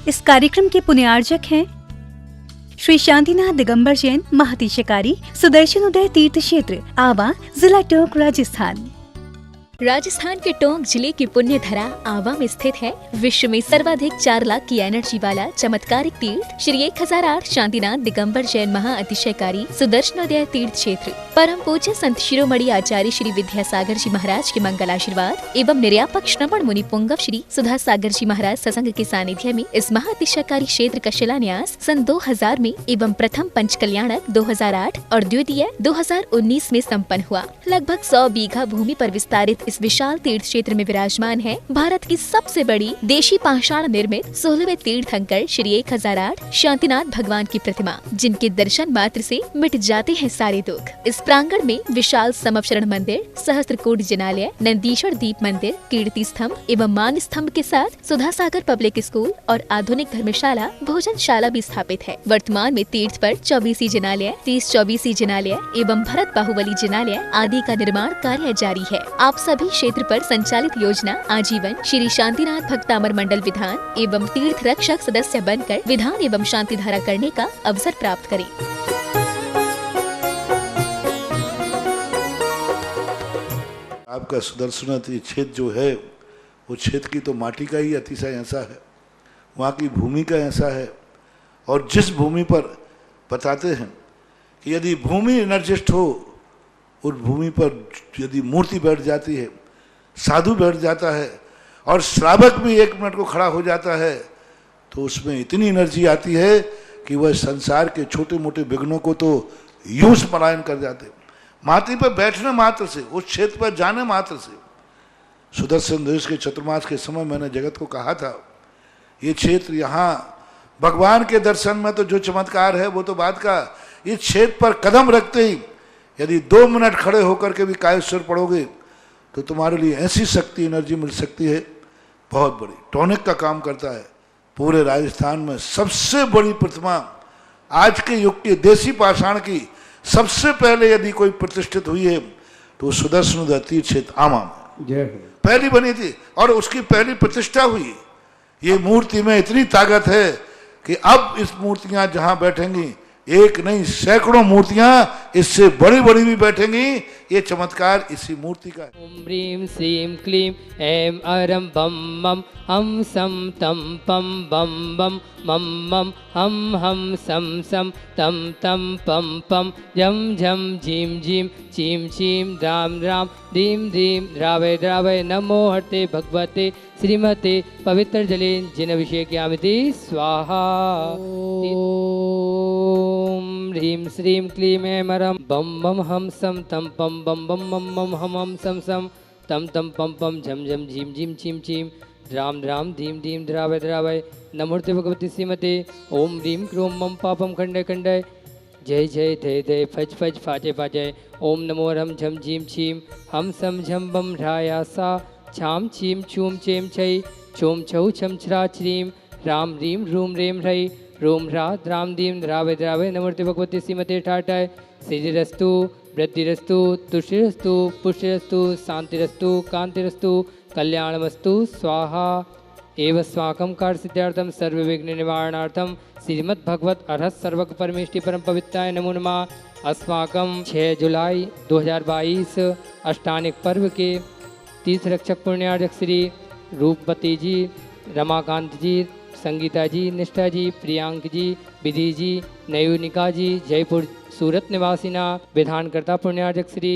इस कार्यक्रम के पुण्यार्जक हैं श्री शांतिनाथ दिगंबर जैन महातिशकारी सुदर्शन उदय तीर्थ क्षेत्र आवा, जिला टोंक, राजस्थान। राजस्थान के टोंक जिले की पुण्य धरा आवा में स्थित है विश्व में सर्वाधिक 4 लाख की एनर्जी वाला चमत्कारिक तीर्थ श्री 1008 शांतिनाथ दिगंबर जैन महाअतिशयकारी सुदर्शनोदय तीर्थ क्षेत्र। परम पूज्य संत शिरोमणि आचार्य श्री विद्यासागर जी महाराज के मंगल आशीर्वाद एवं निर्यापक श्रवण मुनि पुंगव श्री सुधा सागर जी महाराज सत्संग के सानिध्य में इस महाअतिशयकारी क्षेत्र का शिलान्यास सन 2000 में एवं प्रथम पंच कल्याणक 2008 और द्वितीय 2019 में संपन्न हुआ। लगभग 100 बीघा भूमि पर विस्तारित इस विशाल तीर्थ क्षेत्र में विराजमान है भारत की सबसे बड़ी देशी पाषाण निर्मित 16वें तीर्थंकर श्री 1008 शांतिनाथ भगवान की प्रतिमा, जिनके दर्शन मात्र से मिट जाते हैं सारे दुख। इस प्रांगण में विशाल समवशरण मंदिर, सहस्त्रकूट जिनालय, नंदीश्वर दीप मंदिर, कीर्ति स्तंभ एवं मान स्तंभ के साथ सुधा सागर पब्लिक स्कूल और आधुनिक धर्मशाला, भोजनशाला भी स्थापित है। वर्तमान में तीर्थ पर 24 जिनालय, 30-24 जिनालय एवं भरत बाहुबली जिनालय आदि का निर्माण कार्य जारी है। आप सभी क्षेत्र पर संचालित योजना आजीवन श्री शांतिनाथ भक्तामर मंडल विधान एवं तीर्थ रक्षक सदस्य बनकर विधान एवं शांति धारा करने का अवसर प्राप्त करें। आपका सुदर्शन क्षेत्र जो है वो क्षेत्र की तो माटी का ही अतिशय ऐसा है, वहाँ की भूमि का ऐसा है। और जिस भूमि पर बताते हैं कि यदि भूमि एनर्जिस्ट हो, उस भूमि पर यदि मूर्ति बैठ जाती है, साधु बैठ जाता है और श्रावक भी 1 मिनट को खड़ा हो जाता है, तो उसमें इतनी एनर्जी आती है कि वह संसार के छोटे मोटे विघ्नों को तो यूं पलायन कर जाते। माटी पर बैठने मात्र से, उस क्षेत्र पर जाने मात्र से, सुदर्शन देश के चतुर्मास के समय मैंने जगत को कहा था, ये क्षेत्र यहाँ भगवान के दर्शन में तो जो चमत्कार है वो तो बात का, इस क्षेत्र पर कदम रखते ही यदि 2 मिनट खड़े होकर के भी कायेश्वर पढ़ोगे तो तुम्हारे लिए ऐसी शक्ति एनर्जी मिल सकती है बहुत बड़ी। टॉनिक का काम करता है। पूरे राजस्थान में सबसे बड़ी प्रतिमा आज के युग के देसी पाषाण की सबसे पहले यदि कोई प्रतिष्ठित हुई है तो सुदर्शन तीर्थ क्षेत्र आमा में पहली बनी थी और उसकी पहली प्रतिष्ठा हुई। ये मूर्ति में इतनी ताकत है कि अब इस मूर्तियां जहां बैठेंगी, एक नहीं सैकड़ों मूर्तियां इससे बड़ी बड़ी भी बैठेंगी। ये चमत्कार इसी मूर्ति का है। ओम ह्रीं श्रीं क्लीं ऐं अरं बम मम हम सम तम पम बम बम मम मम हम सम सम तम तम पम पम झम झम झीम झीम चीम चीम राम राम ह्रीं ह्रीं द्रावय द्रावय नमो हरते भगवते श्रीमते पवित्र जले जिनभिषेक्यामिति स्वाहा। ओम ह्रीं श्रीं क्लीं ऐं अरं बम बम हम सम तम पम बम बम मम मम हम सम सम तम तम पम पम झम झम झीम झीम चीम चीम राम राम धीम धीम द्रावय द्रावय नमोर्ते भगवती श्रीमते ओम ह्रीं क्रों मम पापम खंडय खंडय जय जय धय धय फज फज फाजय फाजय ओम नमो रम झम झीम छीम हम सम झम बम ढाया सा छाम छीम छूम चेम छई छोम छौ छम छरा छ्रीम राम ह्रीं रूम रेम ह्रई रोम ह्रा द्राम दीम द्रावय द्रावय नमोर्ते भगवती श्रीमते ठाटाय श्रीरस्तु वृद्धिरस्तु तुष्टिरस्तु पुष्टिरस्तु शांतिरस्तु कांतिरस्तु कल्याणमस्तु स्वाहा। एव स्वाकं कार्य सिद्धार्थम सर्व विघ्न निवारणार्थम श्रीमद् भगवत अर्हत सर्वक परमेष्टि परम पवित्राय नमो नमः। अस्माकं 6 जुलाई 2022 अष्टानिक पर्व के तीर्थ रक्षक पुण्यार्जक श्री रूपवती जी, रमाकांत जी, संगीता जी, निष्ठा जी, प्रियांक जी, विधि जी, नयूनिका जी, जयपुर सूरत निवासिना विधानकर्ता पुण्यार्जक श्री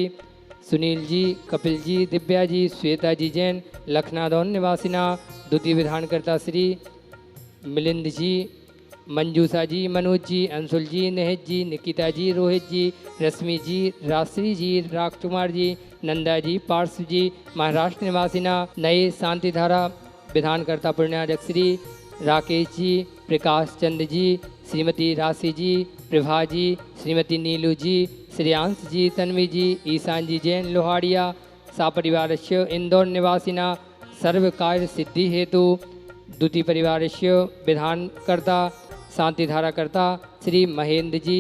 सुनील जी, कपिल जी, दिव्या जी, श्वेता जी जैन लखनादौन निवासिना द्वितीय विधानकर्ता श्री मिलिंद जी, मंजूषा जी, मनोज जी, अंशुल जी, नहेज जी, निकिता जी, रोहित जी, रश्मि जी, राश्री जी, राजकुमार जी, नंदा जी, पार्श्व जी, महाराष्ट्र निवासिना नए शांतिधारा विधानकर्ता पुण्यार्जक श्री राकेश जी, प्रकाश चंद्र जी, श्रीमती राशि जी, प्रभा जी, श्रीमती नीलू जी, श्रेयांश जी, तन्वी जी, ईशान जी जैन लोहाड़िया सापरिवारस्य इंदौर निवासिना सर्व कार्य सिद्धि हेतु द्वितीय परिवारस्य विधानकर्ता शांतिधाराकर्ता श्री महेंद्र जी,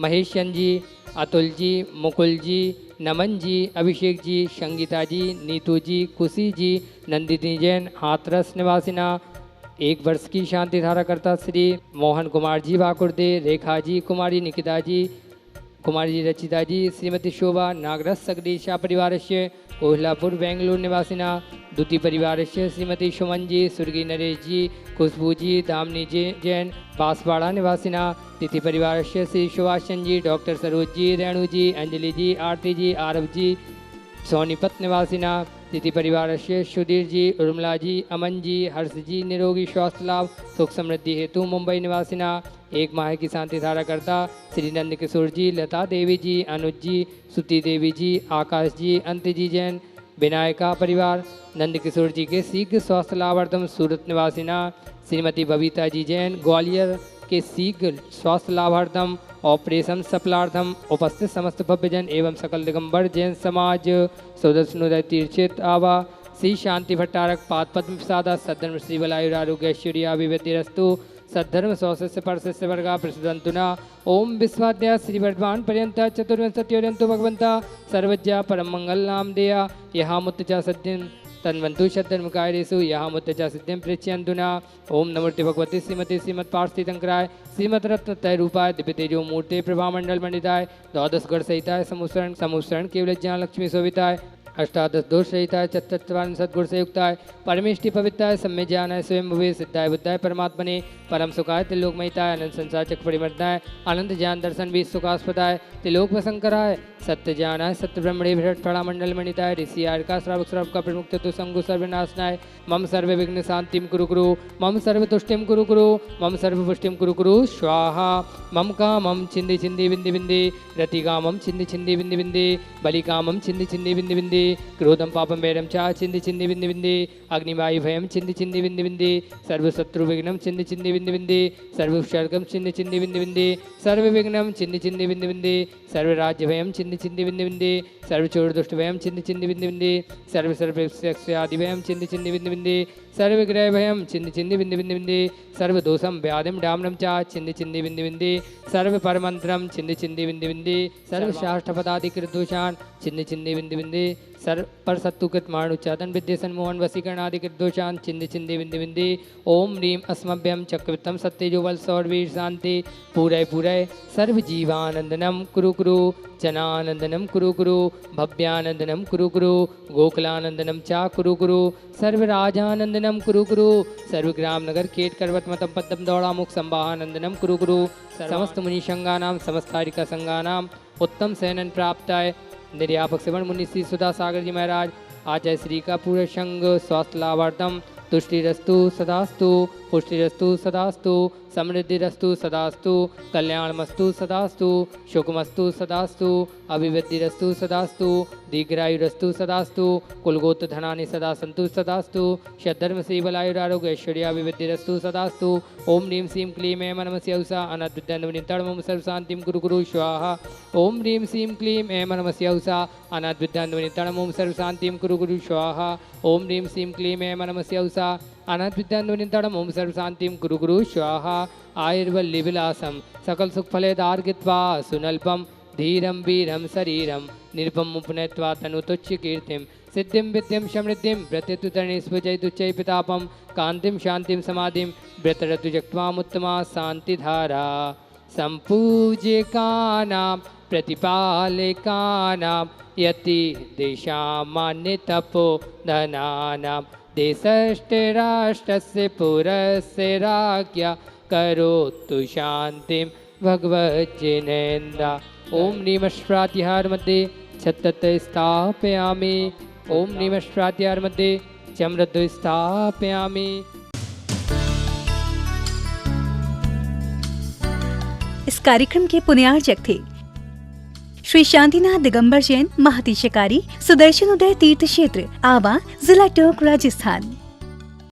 महेशन जी, अतुल जी, मुकुल जी, नमन जी, अभिषेक जी, संगीता जी, नीतू जी, खुशी जी, नंदिनी जैन हाथरस निवासिना 1 वर्ष की शांति धारा करता श्री मोहन कुमार जी वाकुर्दे, रेखा जी, कुमारी निकिता जी, कुमारी जी रचिता जी, श्रीमती शोभा नागरस सगडीशा परिवारस्य कोल्हापुर बेंगलुरु निवासिना, द्वितीय परिवारस्य श्रीमती सुमन जी, स्वर्गीय नरेश जी, खुशबू जी, दामनी जैन बांसवाड़ा निवासिना, तिथि परिवारस्य श्री सुभाषचंद जी, डॉक्टर सरोज जी, रेणु जी, अंजलि जी, आरती जी, आरव जी, सोनीपत निवासिना, तिथि परिवारस्य सुधीर जी, उर्मिला जी, अमन जी, हर्ष जी, निरोगी स्वास्थ्य लाभ सुख समृद्धि हेतु मुंबई निवासिना, 1 माह की शांति धारा करता श्री नंद किशोर जी, लता देवी जी, अनुज जी, सुती देवी जी, आकाश जी, अंत जी जैन विनायका परिवार, नंद किशोर जी के शीघ्र स्वास्थ्य लाभार्थम सूरत निवासिना, श्रीमती बबीता जी जैन ग्वालियर के शीघ्र स्वास्थ्य लाभार्थम ऑपरेशन सफलार्थम उपस्थित समस्त भव्यजन एवं सकल दिगंबर जैन समाज सदस्योदय तीर्थ आवा श्री शांति भट्टारक पाद पद्म प्रसादा सद्धर्म श्री बलायुर आरोग्य ऐश्वर्याभिवृद्धिरस्तु सद्धर्म सौस्य परस्य वर्गा प्रसिद्धंतुना ओम विश्वाद्या श्री वर्धमान पर्यंत चतुर्विंशत्योर्यंतो भगवंता सर्वज्ञा परम मंगल नाम देया यहाँ मुत्तचा सद्यं तन्वंतु शतधर्मकायरेषु यहाँ मुत्तचा सिद्धिं प्रेक्ष्यन्तुना ओम नमोते भगवती श्रीमती श्रीमत् पार्थितंकराय श्रीमत् रत्नत्रय रूपाय दिव्य तेजो मूर्ते प्रभामंडल मंडिताय द्वादश गढ़ सहिताय समुसरण केवल ज्ञान लक्ष्मी शोभिताय अष्टादश दोष सहिताय चतुर्विंशत् गुण से युक्ताय परमेष्टि पवित्राय सम्य ज्ञानाय स्वयं भुवे सिद्धाय बुद्धाय परमात्मने परम सुखाय त्रिलोकमयिताय अनंत संसार चक्र परिवर्तनाय अनंत ज्ञान दर्शन भी सुखास्पदाय त्रिलोक वसंकराय सत्य ज्ञानाय सत्य ब्रह्मणे विराट फड़ा मंडल मणिताय ऋषि आर्का श्रावक श्रावक का प्रमुख तत्व संगु सर्वनाशनाय मम सर्व विघ्न शांतिम कुरु कुरु मम सर्व तुष्टिम कुरु कुरु मम सर्व पुष्टिम कुरु कुरु स्वाहा मम कामम छिंदि छिंदि बिंदि बिंदि रति कामम छिंदि छिंदि बिंदि बिंदि बलि कामम छिंदि छिंदि बिंदि बिंदि क्रोधम पापम वैरम चा छिंदि छिंदि बिंदि बिंदि अग्निवायु भयम छिंदि छिंदि बिंदि बिंदि सर्व शत्रु विघ्नम छिंदि छिंदि बिंदि बिंदि सर्व उपसर्गम छिंदि छिंदि बिंदि बिंदि सर्व विघ्नम छिंदि छिंदि बिंदि बिंदि सर्व राज्य भयम छिंदि छिंदि बिंदि बिंदि सर्व चोर दुष्ट भयम छिंदि छिंदि बिंदि बिंदि सर्व सर्व आदि भयम छिंदि छिंदि बिंदि बिंदि सर्व ग्रह भयम छिंदि छिंदि बिंदि बिंदि बिंदि सर्व दोषम व्याधिम डामनम चा छिंदि छिंदि बिंदि बिंदि सर्व परमंत्रम छिंदि छिंदि बिंदि बिंदि सर्व शास्त्रपदाधिकृत दोषान छिंदि छिंदि बिंदि बिंदि सर्व पर सत्तुकृत माणुचादन विद्यसन मोहन वसीकरणादिकृत दोषान छिंदि छिंदि बिंदि बिंदि ओम ह्रीम अस्मभ्यम चक्रवित्तम सत्यजो बल सौरवीर शांति पूरय पूरय सर्व जीवानंदनम कुरु कुरु जनानंदनम कुरु कुरु भव्यानंदनम कुरु कुरु गोकुलानंदनम चा कुरु कुरु सर्व राजानंदनम कुरु कुरु सर्व ग्राम नगर केट करवत मतम पद्म दौड़ा मुख संवाहानंदनम कुरु कुरु समस्त मुनि संगानाम समस्त कारिका संगानाम उत्तम सैनन प्राप्ताय निर्यापक श्रवण मुनि श्री सुधा सागर जी महाराज आचार्य श्री का पूरा संग स्वास्थ्य लाभार्थम तुष्टिरस्तु सदास्तु पुष्टिरस्तु सदास्तु समृद्धिरस्तु सदास्तु कल्याणमस्तु सदास्तु शुकमस्तु सदास्तु अभिवृद्धिरस्तु सदास्तु दीर्घायुरस्तु सदास्तु कुलगोत्र धनानि सदा सन्तु सदास्तु शतधर्म श्री बलायुरारोग्य ऐश्वर्याभिवृद्धिरस्तु सदास्तु ओम ह्रीं श्रीं क्लीं ऐं नमस्य औसा अनाद्विद्यान्वनितड़मं सर्वशान्तिं कुरु कुरु स्वाहा ओम ह्रीं श्रीं क्लीं ऐं नमस्य औसा अनाद्विद्यान्वनितड़मं सर्वशान्तिं कुरु कुरु स्वाहा ओम ह्रीं श्रीं क्लीं ऐं नमस्य औसा अनाद्विद्यान्वनितड़मं सर्वशान्तिं कुरु कुरु स्वाहा आयुर्वल्ली विलासम सकल सुख फलेदार्गित्वा सुनल्पम धीरम वीरम शरीरम निर्भम उपनयत्वा तनुतुच्च कीर्तिम सिद्धिं विद्यं समृद्धिं व्रततुतरणि स्वजयतुच्चै पितापम कांतिम शांतिम समाधिम व्रतरतु जक्त्वामुत्तमा शांतिधारा संपूज्यकानां प्रतिपालकानां यति देशामान्य तपो धनानां देशस्य राष्ट्रस्य पुरस्य राज्ञा करोतु शांतिं भगवज्जिनेन्द्र ओम नीमश्रातिहार मध्ये छत्तत स्थापयामि ओम नीमश्रातिहार मध्ये चमृद्ध स्थापयामि। इस कार्यक्रम के पुण्यार्चक थे श्री शांतिनाथ दिगंबर जैन महती शिकारी सुदर्शन उदय तीर्थ क्षेत्र आवा जिला टोंक राजस्थान।